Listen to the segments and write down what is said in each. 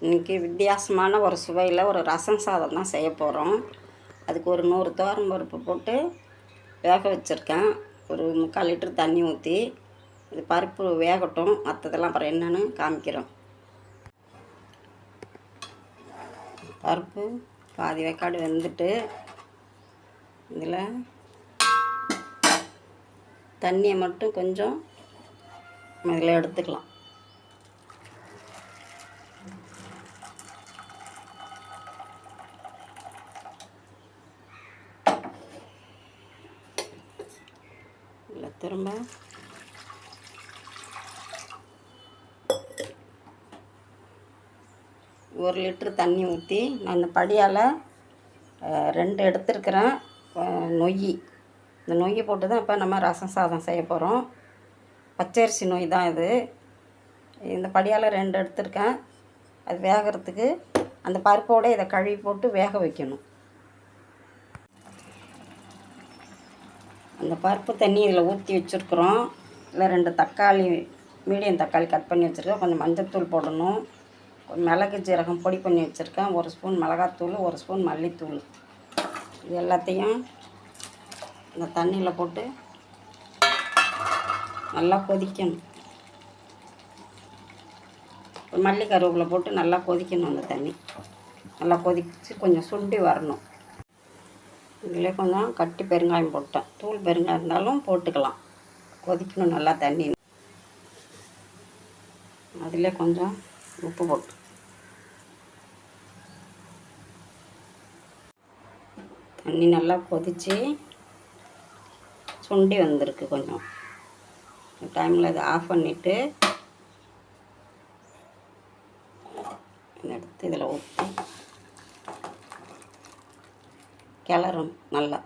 இன்றைக்கி வித்தியாசமான ஒரு சுவையில் ஒரு ரசம் சாதம் தான் செய்ய போகிறோம். அதுக்கு ஒரு 100 துவரம் பருப்பு போட்டு வேக வச்சுருக்கேன். ஒரு 3/4 லிட்டர் தண்ணி ஊற்றி இது பருப்பு வேகட்டும். மற்றதெல்லாம் அப்புறம் என்னென்னு காமிக்கிறோம். பருப்பு பாதி வேக்காடு வெந்துட்டு இதில் தண்ணியை மட்டும் கொஞ்சம் இதில் எடுத்துக்கலாம். இதில் திரும்ப ஒரு லிட்ரு தண்ணி ஊற்றி நான் இந்த படியால் 2 எடுத்துருக்கிறேன். நொய், இந்த நொய் போட்டு தான் இப்போ நம்ம ரசம் சாதம் செய்ய போகிறோம். பச்சரிசி நொய் தான் இது. இந்த படியால் 2 எடுத்துருக்கேன். அது வேகிறதுக்கு அந்த பருப்போடு இதை கழுவி போட்டு வேக வைக்கணும். அந்த பருப்பு தண்ணி இதில் ஊற்றி வச்சுருக்குறோம். இதில் 2 தக்காளி, மீடியம் தக்காளி கட் பண்ணி வச்சுருக்கேன். கொஞ்சம் மஞ்சள்தூள் போடணும். கொஞ்சம் மிளகு ஜீரகம் பொடி பண்ணி வச்சுருக்கேன். 1 ஸ்பூன் மிளகாத்தூள், 1 ஸ்பூன் மல்லித்தூள். இது எல்லாத்தையும் இந்த தண்ணியில் போட்டு நல்லா கொதிக்கணும். மல்லி கருவேப்பிலை போட்டு நல்லா கொதிக்கணும். அந்த தண்ணி நல்லா கொதிச்சு கொஞ்சம் சுண்டி வரணும். இதில் கொஞ்சம் கட்டி பெருங்காயம் போட்டேன். தூள் பெருங்காயம் இருந்தாலும் போட்டுக்கலாம். கொதிக்கணும் நல்லா தண்ணி. அதில் கொஞ்சம் உப்பு போட்டு தண்ணி நல்லா கொதித்து சுண்டி வந்திருக்கு. கொஞ்சம் டைமில் இதை ஆஃப் பண்ணிவிட்டு எடுத்து இதில் ஊற்றி கிளறும் நல்லா.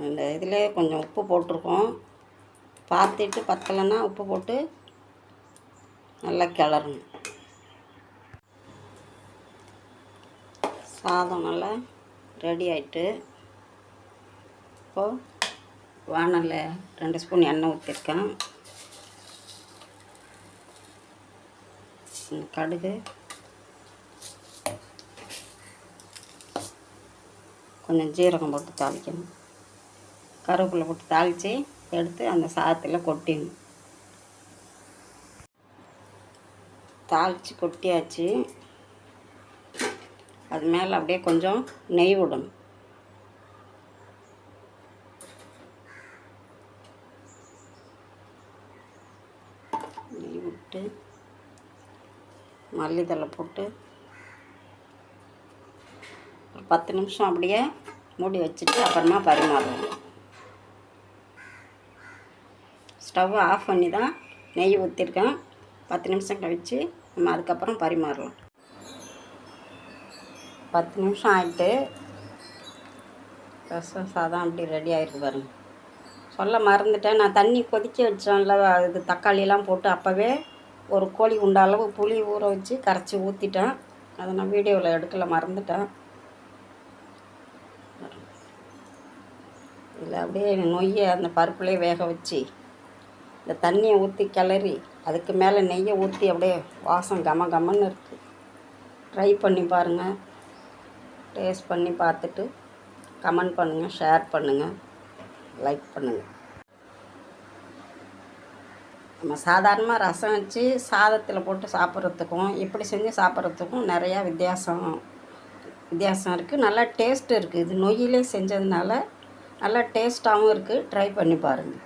இந்த இதில் கொஞ்சம் உப்பு போட்டிருக்கோம். பார்த்துட்டு பத்தலைன்னா உப்பு போட்டு நல்லா கிளறணும். சாதம் நல்லா ரெடி ஆகிட்டு இப்போது வானலில் 2 ஸ்பூன் எண்ணெய் ஊற்றிருக்கேன். கடுகு, கொஞ்சம் ஜீரகம் போட்டு தாளிக்கணும். கருவேப்பிலை போட்டு தாளித்து எடுத்து அந்த சாதத்தில் கொட்டிடணும். தாளித்து கொட்டியாச்சு. அது மேலே அப்படியே கொஞ்சம் நெய் விடணும். நெய் விட்டு மல்லித்தழை போட்டு ஒரு 10 நிமிஷம் அப்படியே மூடி வச்சுட்டு அப்புறமா பரிமாறணும். ஸ்டவ் ஆஃப் பண்ணி தான் நெய் ஊற்றிருக்கேன். 10 நிமிஷம் கழித்து நம்ம அதுக்கப்புறம் பரிமாறலாம். 10 நிமிஷம் ஆகிட்டு ரசம் சாதம் அப்படி ரெடி ஆகிருக்கு பாருங்க. சொல்ல மறந்துட்டேன். நான் தண்ணி கொதிக்க வச்சேன்ல, இது தக்காளியெல்லாம் போட்டு அப்போவே ஒரு கோழி குண்ட அளவு புளி ஊற வச்சு கரைச்சி ஊற்றிட்டேன். அதை நான் வீடியோவில் எடுக்கல, மறந்துட்டேன். இதில் அப்படியே நொய்யை அந்த பருப்புலேயே வேக வச்சு இந்த தண்ணியை ஊற்றி கிளறி அதுக்கு மேலே நெய்யை ஊற்றி அப்படியே வாசம் கம கமன்னு இருக்குது. ட்ரை பண்ணி பாருங்கள். டேஸ்ட் பண்ணி பார்த்துட்டு கமெண்ட் பண்ணுங்கள், ஷேர் பண்ணுங்கள், லைக் பண்ணுங்கள். நம்ம சாதாரணமாக ரசம் வச்சு சாதத்தில் போட்டு சாப்பிட்றதுக்கும் இப்படி செஞ்சு சாப்பிட்றதுக்கும் நிறையா வித்தியாசம் இருக்குது. நல்லா டேஸ்ட்டு இருக்குது. இது நொய்யிலே செஞ்சதுனால நல்லா டேஸ்ட்டாகவும் இருக்குது. ட்ரை பண்ணி பாருங்கள்.